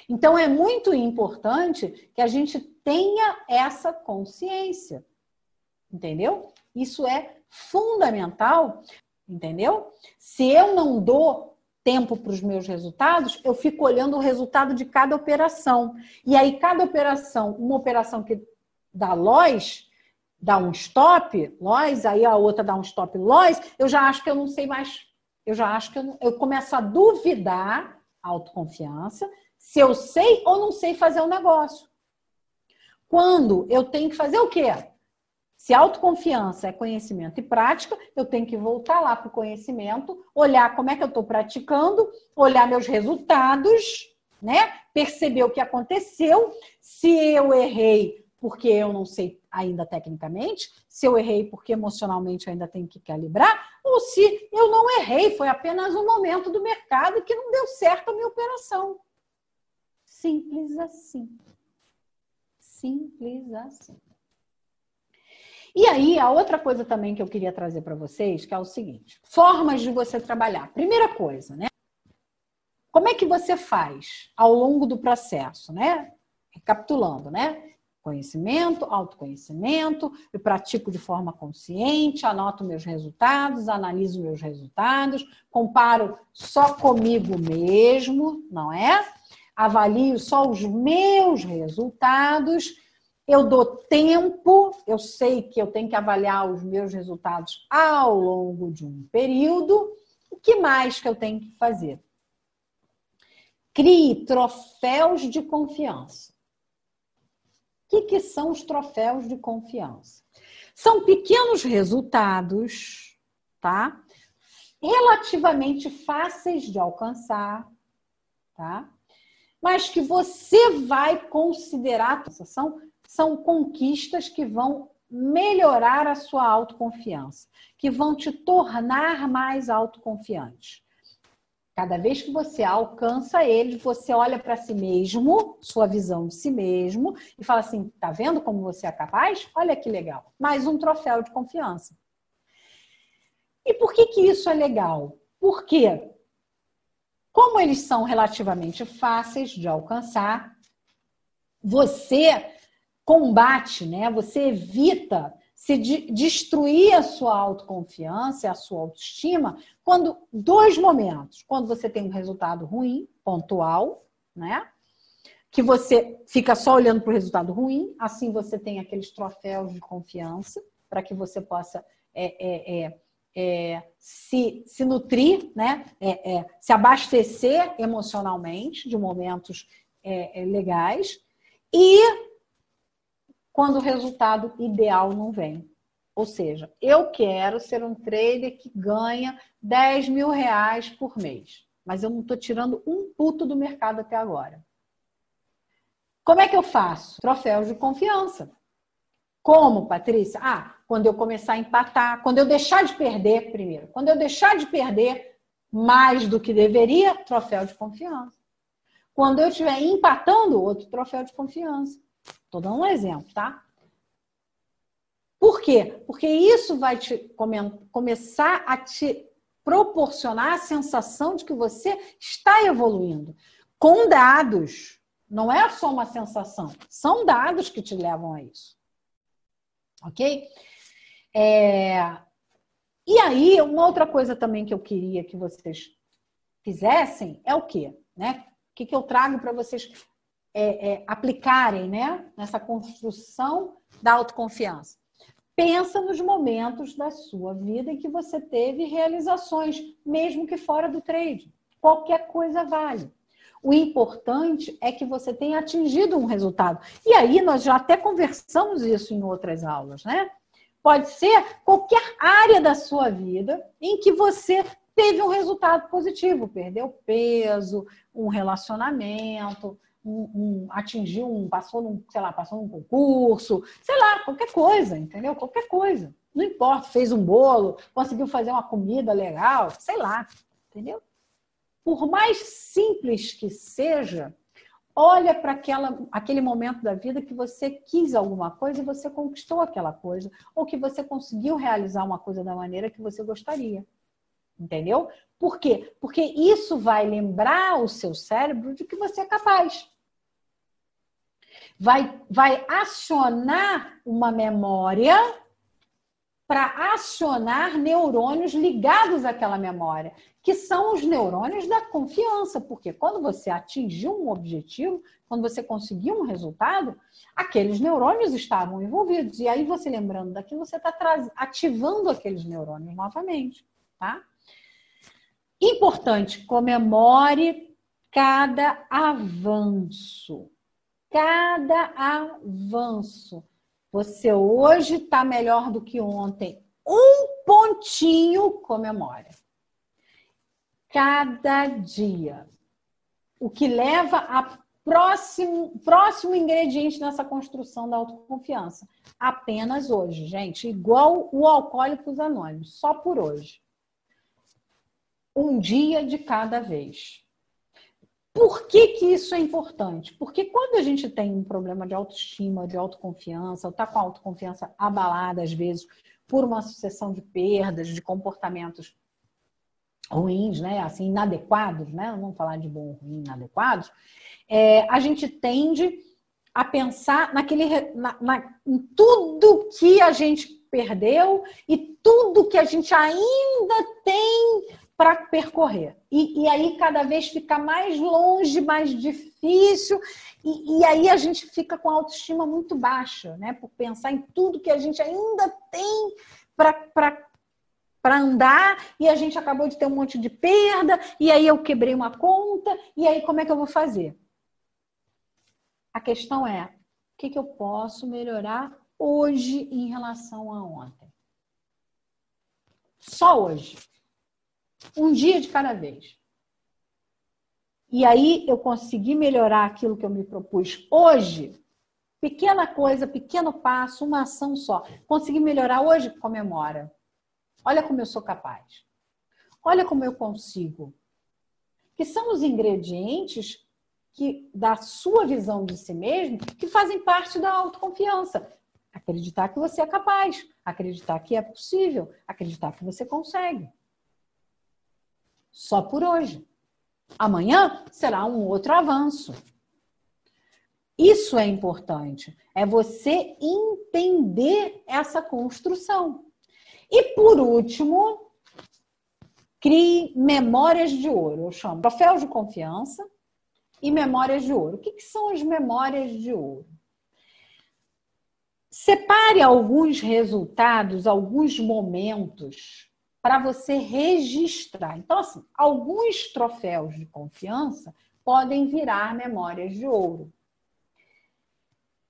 Então, é muito importante que a gente tenha essa consciência. Entendeu? Isso é fundamental. Entendeu? Se eu não dou tempo para os meus resultados, eu fico olhando o resultado de cada operação. E aí, cada operação, uma operação que dá loss, dá um stop loss, aí a outra dá um stop loss, eu já acho que eu não sei mais. Eu já acho que eu começo a duvidar, autoconfiança, se eu sei ou não sei fazer um negócio. Quando eu tenho que fazer o quê? Se autoconfiança é conhecimento e prática, eu tenho que voltar lá para o conhecimento, olhar como é que eu estou praticando, olhar meus resultados, né? Perceber o que aconteceu, se eu errei porque eu não sei ainda tecnicamente, se eu errei porque emocionalmente eu ainda tenho que calibrar, ou se eu não errei, foi apenas um momento do mercado que não deu certo a minha operação. Simples assim. Simples assim. E aí, a outra coisa também que eu queria trazer para vocês, que é o seguinte, formas de você trabalhar. Primeira coisa, né? Como é que você faz ao longo do processo, né? Recapitulando, né? Conhecimento, autoconhecimento, eu pratico de forma consciente, anoto meus resultados, analiso meus resultados, comparo só comigo mesmo, não é? Avalio só os meus resultados. Eu dou tempo, eu sei que eu tenho que avaliar os meus resultados ao longo de um período. O que mais que eu tenho que fazer? Crie troféus de confiança. O que são os troféus de confiança? São pequenos resultados, tá? Relativamente fáceis de alcançar, tá? Mas que você vai considerar, são conquistas que vão melhorar a sua autoconfiança, que vão te tornar mais autoconfiante. Cada vez que você alcança eles, você olha para si mesmo, sua visão de si mesmo, e fala assim, tá vendo como você é capaz? Olha que legal. Mais um troféu de confiança. E por que isso é legal? Porque, como eles são relativamente fáceis de alcançar, você combate, né? Você evita se destruir a sua autoconfiança, a sua autoestima, quando dois momentos, quando você tem um resultado ruim, pontual, né? Que você fica só olhando para o resultado ruim, assim você tem aqueles troféus de confiança para que você possa se nutrir, né? Se abastecer emocionalmente de momentos legais e quando o resultado ideal não vem. Ou seja, eu quero ser um trader que ganha 10 mil reais por mês, mas eu não estou tirando um puto do mercado até agora. Como é que eu faço? Troféus de confiança. Como, Patrícia? Quando eu começar a empatar, quando eu deixar de perder primeiro. Quando eu deixar de perder mais do que deveria, troféu de confiança. Quando eu estiver empatando, outro troféu de confiança. Estou dando um exemplo, tá? Por quê? Porque isso vai começar a te proporcionar a sensação de que você está evoluindo. Com dados. Não é só uma sensação. São dados que te levam a isso. Ok? E E aí, uma outra coisa também que eu queria que vocês fizessem é o quê? Né? O que eu trago para vocês aplicarem, né? Nessa construção da autoconfiança. Pensa nos momentos da sua vida em que você teve realizações, mesmo que fora do trade. Qualquer coisa vale. O importante é que você tenha atingido um resultado. E aí, nós já até conversamos isso em outras aulas, né? Pode ser qualquer área da sua vida em que você teve um resultado positivo, perdeu peso, um relacionamento, passou num concurso, sei lá, qualquer coisa, entendeu? Qualquer coisa. Não importa, fez um bolo, conseguiu fazer uma comida legal, sei lá, entendeu? Por mais simples que seja, olha para aquele momento da vida que você quis alguma coisa e você conquistou aquela coisa, ou que você conseguiu realizar uma coisa da maneira que você gostaria. Entendeu? Por quê? Porque isso vai lembrar o seu cérebro de que você é capaz. Vai acionar uma memória para acionar neurônios ligados àquela memória, que são os neurônios da confiança, porque quando você atingiu um objetivo, quando você conseguiu um resultado, aqueles neurônios estavam envolvidos. E aí, você lembrando daquilo, você está ativando aqueles neurônios novamente, tá? Importante, comemore cada avanço. Cada avanço. Você hoje está melhor do que ontem. Um pontinho comemora. Cada dia. O que leva a próximo ingrediente nessa construção da autoconfiança. Apenas hoje, gente. Igual o Alcoólicos Anônimos. Só por hoje. Um dia de cada vez. Por que isso é importante? Porque quando a gente tem um problema de autoestima, de autoconfiança, ou está com a autoconfiança abalada, às vezes, por uma sucessão de perdas, de comportamentos ruins, né? Assim, inadequados, né? Vamos falar de bom, ruim, inadequados. A gente tende a pensar em tudo que a gente perdeu e tudo que a gente ainda tem para percorrer. E aí cada vez fica mais longe, mais difícil, e aí a gente fica com a autoestima muito baixa, né? Por pensar em tudo que a gente ainda tem para andar, e a gente acabou de ter um monte de perda, e aí eu quebrei uma conta, e aí como é que eu vou fazer? A questão é, o que eu posso melhorar hoje em relação a ontem? Só hoje. Um dia de cada vez. E aí eu consegui melhorar aquilo que eu me propus hoje. Pequena coisa, pequeno passo, uma ação só. Consegui melhorar hoje? Comemora. Olha como eu sou capaz. Olha como eu consigo. Que são os ingredientes da sua visão de si mesmo que fazem parte da autoconfiança. Acreditar que você é capaz. Acreditar que é possível. Acreditar que você consegue. Só por hoje. Amanhã será um outro avanço. Isso é importante. É você entender essa construção. E por último, crie memórias de ouro. Eu chamo troféus de confiança e memórias de ouro. O que são as memórias de ouro? Separe alguns resultados, alguns momentos para você registrar. Então, assim, alguns troféus de confiança podem virar memórias de ouro.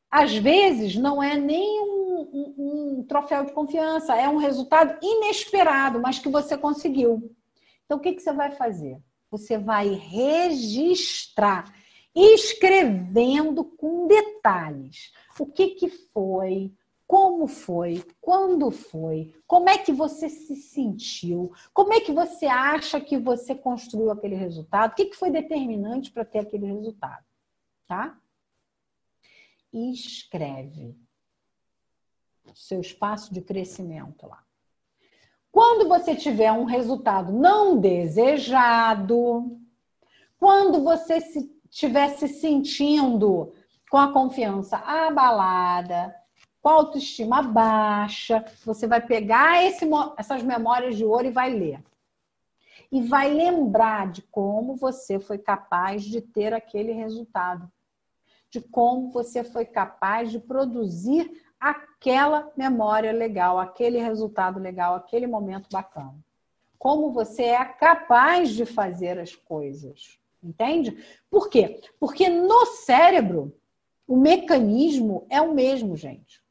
Às vezes, não é nem um troféu de confiança, é um resultado inesperado, mas que você conseguiu. Então, o que você vai fazer? Você vai registrar, escrevendo com detalhes. O que foi? Como foi? Quando foi? Como é que você se sentiu? Como é que você acha que você construiu aquele resultado? O que foi determinante para ter aquele resultado? Tá? Escreve seu espaço de crescimento lá. Quando você tiver um resultado não desejado, quando você estiver se sentindo com a confiança abalada, com a autoestima baixa, você vai pegar essas memórias de ouro e vai ler. E vai lembrar de como você foi capaz de ter aquele resultado. De como você foi capaz de produzir aquela memória legal, aquele resultado legal, aquele momento bacana. Como você é capaz de fazer as coisas. Entende? Por quê? Porque no cérebro, o mecanismo é o mesmo, gente.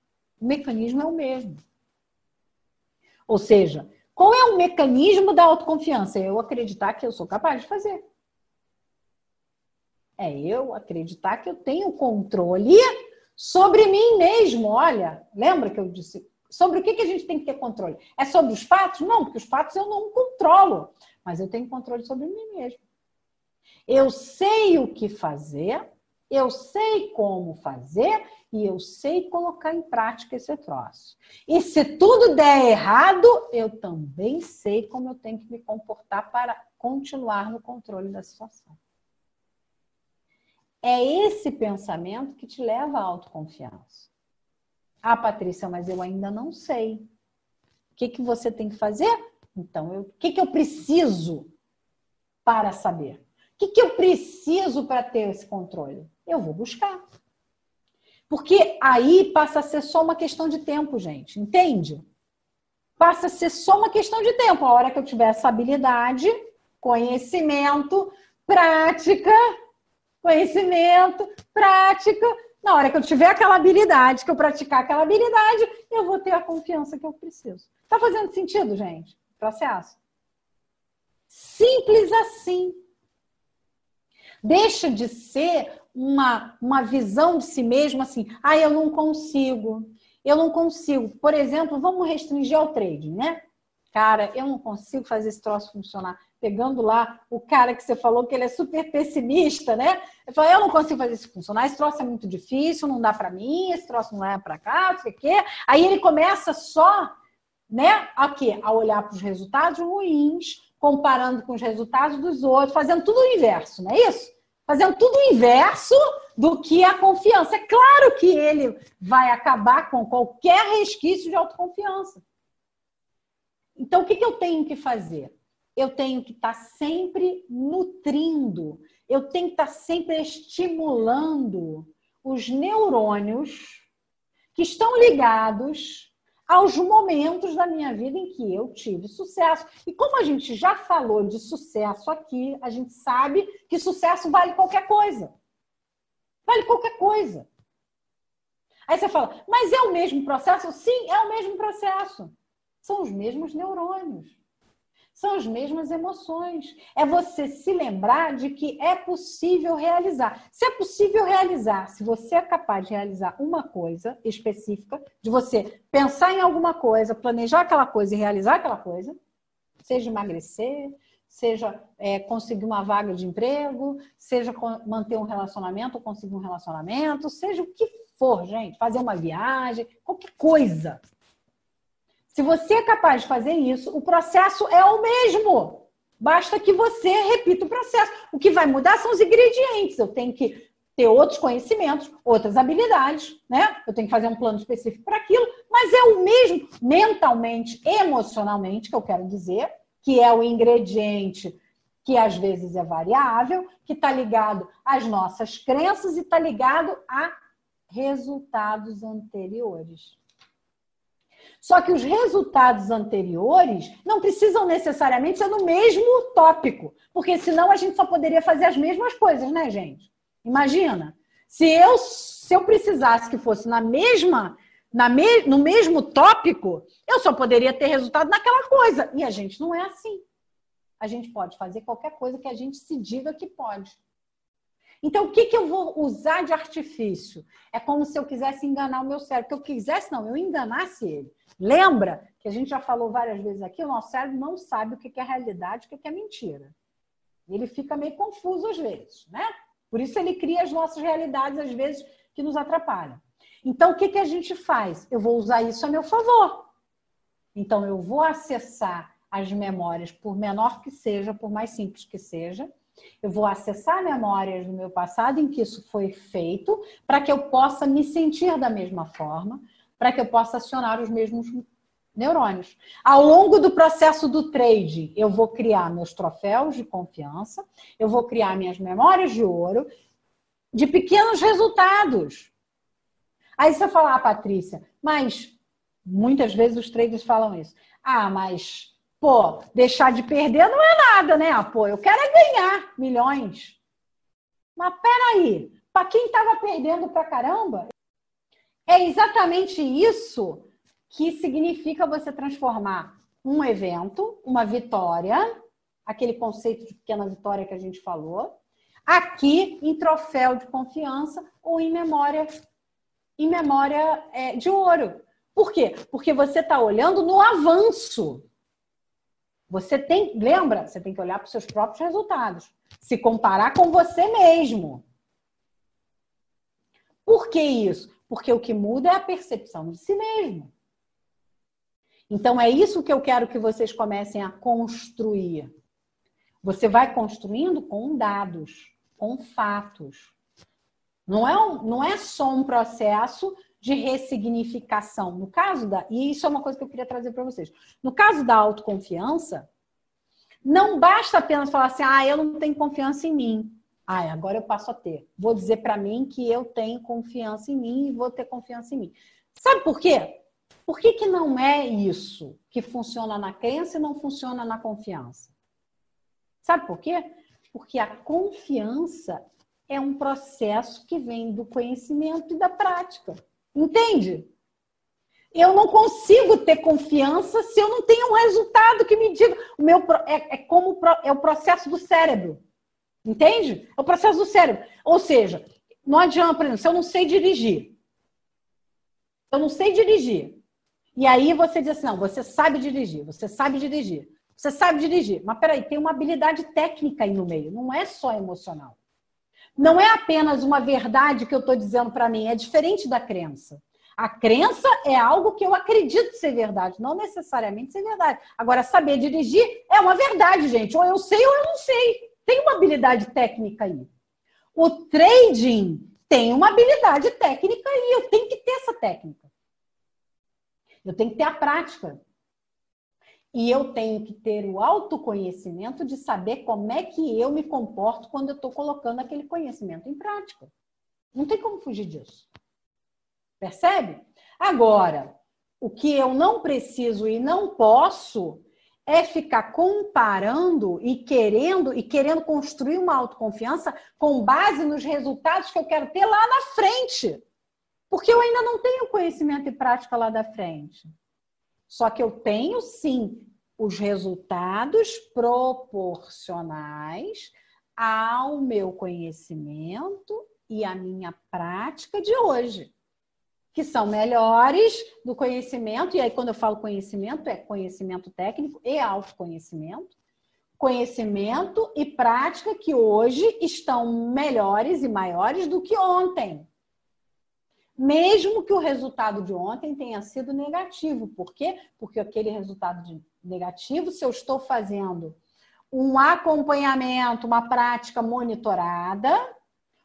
O mecanismo é o mesmo. Ou seja, qual é o mecanismo da autoconfiança? É eu acreditar que eu sou capaz de fazer. É eu acreditar que eu tenho controle sobre mim mesmo. Olha, lembra que eu disse? Sobre o que a gente tem que ter controle? É sobre os fatos? Não, porque os fatos eu não controlo. Mas eu tenho controle sobre mim mesmo. Eu sei o que fazer, eu sei como fazer e eu sei colocar em prática esse troço. E se tudo der errado, eu também sei como eu tenho que me comportar para continuar no controle da situação. É esse pensamento que te leva à autoconfiança. Ah, Patrícia, mas eu ainda não sei. O que você tem que fazer? Então, o que eu preciso para saber? O que eu preciso para ter esse controle? Eu vou buscar. Porque aí passa a ser só uma questão de tempo, gente. Entende? Passa a ser só uma questão de tempo. A hora que eu tiver essa habilidade, conhecimento, prática, na hora que eu tiver aquela habilidade, que eu praticar aquela habilidade, eu vou ter a confiança que eu preciso. Tá fazendo sentido, gente? Processo. Simples assim. Deixa de ser uma visão de si mesmo assim, eu não consigo. Por exemplo, vamos restringir ao trading, né? Cara, eu não consigo fazer esse troço funcionar. Pegando lá o cara que você falou que ele é super pessimista, né? Eu falo, eu não consigo fazer isso funcionar, esse troço é muito difícil, não dá para mim, esse troço não é para cá, não sei o quê. Aí ele começa só, né, a olhar para os resultados ruins, comparando com os resultados dos outros, fazendo tudo o inverso, não é isso? Fazendo tudo o inverso do que a confiança. É claro que ele vai acabar com qualquer resquício de autoconfiança. Então, o que eu tenho que fazer? Eu tenho que estar sempre nutrindo, eu tenho que estar sempre estimulando os neurônios que estão ligados aos momentos da minha vida em que eu tive sucesso. E como a gente já falou de sucesso aqui, a gente sabe que sucesso vale qualquer coisa. Vale qualquer coisa. Aí você fala, mas é o mesmo processo? Sim, é o mesmo processo. São os mesmos neurônios. São as mesmas emoções. É você se lembrar de que é possível realizar. Se é possível realizar, se você é capaz de realizar uma coisa específica, de você pensar em alguma coisa, planejar aquela coisa e realizar aquela coisa, seja emagrecer, seja conseguir uma vaga de emprego, seja manter um relacionamento ou conseguir um relacionamento, seja o que for, gente, fazer uma viagem, qualquer coisa. Se você é capaz de fazer isso, o processo é o mesmo. Basta que você repita o processo. O que vai mudar são os ingredientes. Eu tenho que ter outros conhecimentos, outras habilidades, né? Eu tenho que fazer um plano específico para aquilo, mas é o mesmo mentalmente, emocionalmente, que eu quero dizer, que é o ingrediente que às vezes é variável, que está ligado às nossas crenças e está ligado a resultados anteriores. Só que os resultados anteriores não precisam necessariamente ser no mesmo tópico, porque senão a gente só poderia fazer as mesmas coisas, né, gente? Imagina, se eu precisasse que fosse no mesmo tópico, eu só poderia ter resultado naquela coisa. E a gente não é assim. A gente pode fazer qualquer coisa que a gente se diga que pode. Então, o que eu vou usar de artifício? É como se eu quisesse enganar o meu cérebro. Que eu quisesse, não, eu enganasse ele. Lembra que a gente já falou várias vezes aqui, o nosso cérebro não sabe o que é realidade e o que é mentira. Ele fica meio confuso às vezes, né? Por isso ele cria as nossas realidades, às vezes, que nos atrapalham. Então, o que a gente faz? Eu vou usar isso a meu favor. Então, eu vou acessar as memórias, por menor que seja, por mais simples que seja, eu vou acessar memórias do meu passado em que isso foi feito, para que eu possa me sentir da mesma forma, para que eu possa acionar os mesmos neurônios. Ao longo do processo do trade, eu vou criar meus troféus de confiança, eu vou criar minhas memórias de ouro de pequenos resultados. Aí você fala, Patrícia, mas muitas vezes os traders falam isso. Mas, pô, deixar de perder não é nada, né? Pô, eu quero é ganhar milhões. Mas peraí, para quem estava perdendo pra caramba, é exatamente isso que significa você transformar um evento, uma vitória, aquele conceito de pequena vitória que a gente falou, aqui em troféu de confiança ou em memória de ouro. Por quê? Porque você está olhando no avanço. Lembra? Você tem que olhar para os seus próprios resultados. Se comparar com você mesmo. Por que isso? Porque o que muda é a percepção de si mesmo. Então, é isso que eu quero que vocês comecem a construir. Você vai construindo com dados, com fatos. Não é só um processo de ressignificação. No caso e isso é uma coisa que eu queria trazer para vocês. No caso da autoconfiança, não basta apenas falar assim, eu não tenho confiança em mim. Agora eu passo a ter. Vou dizer para mim que eu tenho confiança em mim e vou ter confiança em mim. Sabe por quê? Por que não é isso que funciona na crença e não funciona na confiança? Sabe por quê? Porque a confiança é um processo que vem do conhecimento e da prática. Entende? Eu não consigo ter confiança se eu não tenho um resultado que me diga. É o processo do cérebro. Entende? É o processo do cérebro. Ou seja, não adianta, por exemplo, se eu não sei dirigir. Eu não sei dirigir. E aí você diz assim, não, você sabe dirigir, você sabe dirigir. Você sabe dirigir. Mas peraí, tem uma habilidade técnica aí no meio. Não é só emocional. Não é apenas uma verdade que eu estou dizendo para mim. É diferente da crença. A crença é algo que eu acredito ser verdade. Não necessariamente ser verdade. Agora, saber dirigir é uma verdade, gente. Ou eu sei ou eu não sei. Tem uma habilidade técnica aí. O trading tem uma habilidade técnica aí. Eu tenho que ter essa técnica. Eu tenho que ter a prática. E eu tenho que ter o autoconhecimento de saber como é que eu me comporto quando eu estou colocando aquele conhecimento em prática. Não tem como fugir disso. Percebe? Agora, o que eu não preciso e não posso é ficar comparando e querendo construir uma autoconfiança com base nos resultados que eu quero ter lá na frente. Porque eu ainda não tenho conhecimento e prática lá da frente. Só que eu tenho, sim, os resultados proporcionais ao meu conhecimento e à minha prática de hoje. Que são melhores do conhecimento. E aí, quando eu falo conhecimento, é conhecimento técnico e autoconhecimento. Conhecimento e prática que hoje estão melhores e maiores do que ontem. Mesmo que o resultado de ontem tenha sido negativo. Por quê? Porque aquele resultado negativo, se eu estou fazendo um acompanhamento, uma prática monitorada,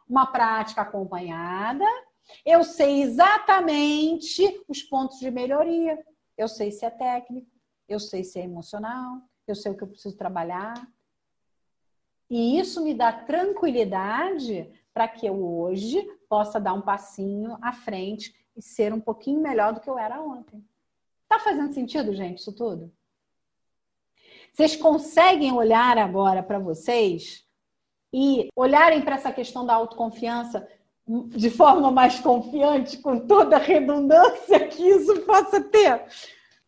uma prática acompanhada, eu sei exatamente os pontos de melhoria. Eu sei se é técnico, eu sei se é emocional, eu sei o que eu preciso trabalhar. E isso me dá tranquilidade para que eu hoje possa dar um passinho à frente e ser um pouquinho melhor do que eu era ontem. Tá fazendo sentido, gente, isso tudo? Vocês conseguem olhar agora para vocês e olharem para essa questão da autoconfiança de forma mais confiante, com toda a redundância que isso possa ter?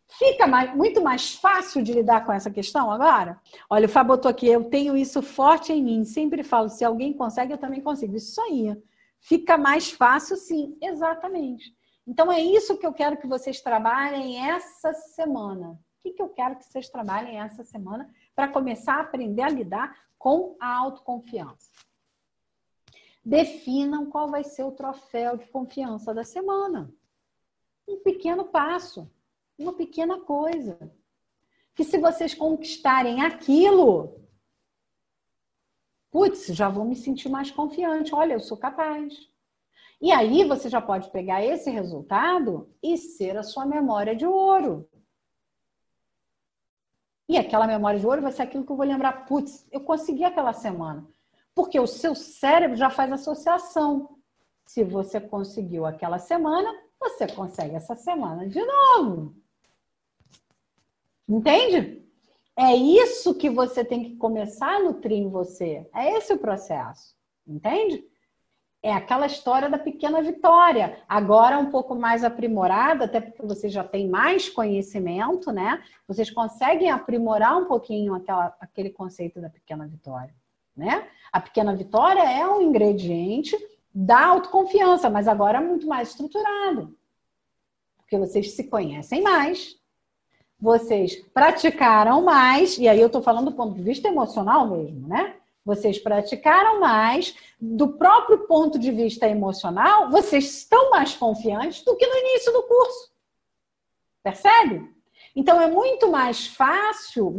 Fica muito mais fácil de lidar com essa questão agora? Olha, o Fábio botou aqui, eu tenho isso forte em mim. Sempre falo, se alguém consegue, eu também consigo. Isso aí. Fica mais fácil, sim. Exatamente. Então, é isso que eu quero que vocês trabalhem essa semana. O que eu quero que vocês trabalhem essa semana para começar a aprender a lidar com a autoconfiança? Definam qual vai ser o troféu de confiança da semana. Um pequeno passo. Uma pequena coisa. Que se vocês conquistarem aquilo, putz, já vou me sentir mais confiante. Olha, eu sou capaz. E aí você já pode pegar esse resultado e ser a sua memória de ouro. E aquela memória de ouro vai ser aquilo que eu vou lembrar, putz, eu consegui aquela semana. Porque o seu cérebro já faz associação. Se você conseguiu aquela semana, você consegue essa semana de novo. Entende? É isso que você tem que começar a nutrir em você. É esse o processo. Entende? É aquela história da pequena vitória. Agora um pouco mais aprimorada, até porque você já tem mais conhecimento, né? Vocês conseguem aprimorar um pouquinho aquele conceito da pequena vitória, né? A pequena vitória é um ingrediente da autoconfiança, mas agora é muito mais estruturado. Porque vocês se conhecem mais, vocês praticaram mais, e aí eu estou falando do ponto de vista emocional mesmo, né? Vocês praticaram mais, do próprio ponto de vista emocional, vocês estão mais confiantes do que no início do curso. Percebe? Então é muito mais fácil,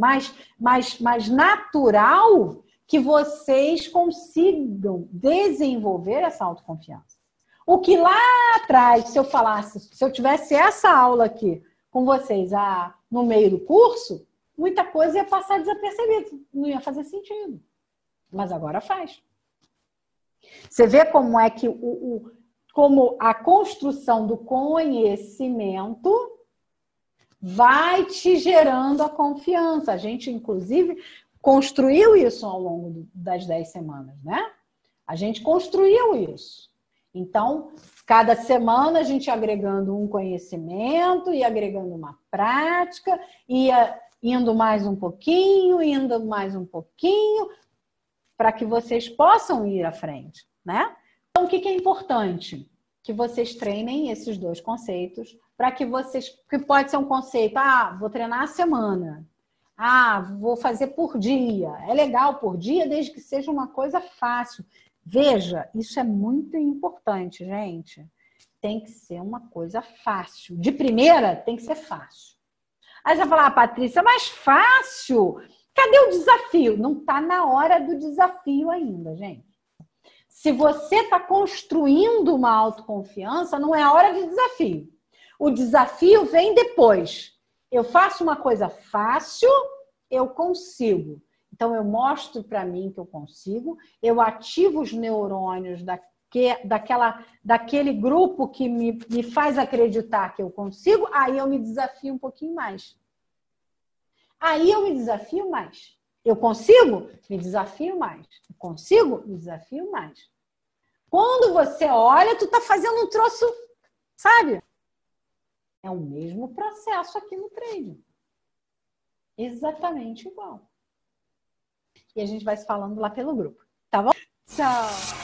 mais natural que vocês consigam desenvolver essa autoconfiança. O que lá atrás, se eu tivesse essa aula aqui com vocês no meio do curso, muita coisa ia passar desapercebida, não ia fazer sentido. Mas agora faz. Você vê como é que como a construção do conhecimento vai te gerando a confiança. A gente, inclusive, construiu isso ao longo das 10 semanas, né? A gente construiu isso. Então, cada semana a gente agregando um conhecimento e agregando uma prática, ia indo mais um pouquinho, para que vocês possam ir à frente, né? Então, o que é importante? Que vocês treinem esses dois conceitos, para que pode ser um conceito, vou treinar a semana, vou fazer por dia. É legal por dia, desde que seja uma coisa fácil. Veja, isso é muito importante, gente. Tem que ser uma coisa fácil. De primeira, tem que ser fácil. Aí você vai falar, Patrícia, mas fácil? Cadê o desafio? Não está na hora do desafio ainda, gente. Se você está construindo uma autoconfiança, não é a hora de desafio. O desafio vem depois. Eu faço uma coisa fácil, eu consigo. Então, eu mostro para mim que eu consigo, eu ativo os neurônios daquele grupo que me faz acreditar que eu consigo, aí eu me desafio um pouquinho mais. Aí eu me desafio mais. Eu consigo? Me desafio mais. Eu consigo? Me desafio mais. Quando você olha, tu tá fazendo um troço, sabe? É o mesmo processo aqui no trading. Exatamente igual. E a gente vai se falando lá pelo grupo. Tá bom? Tchau!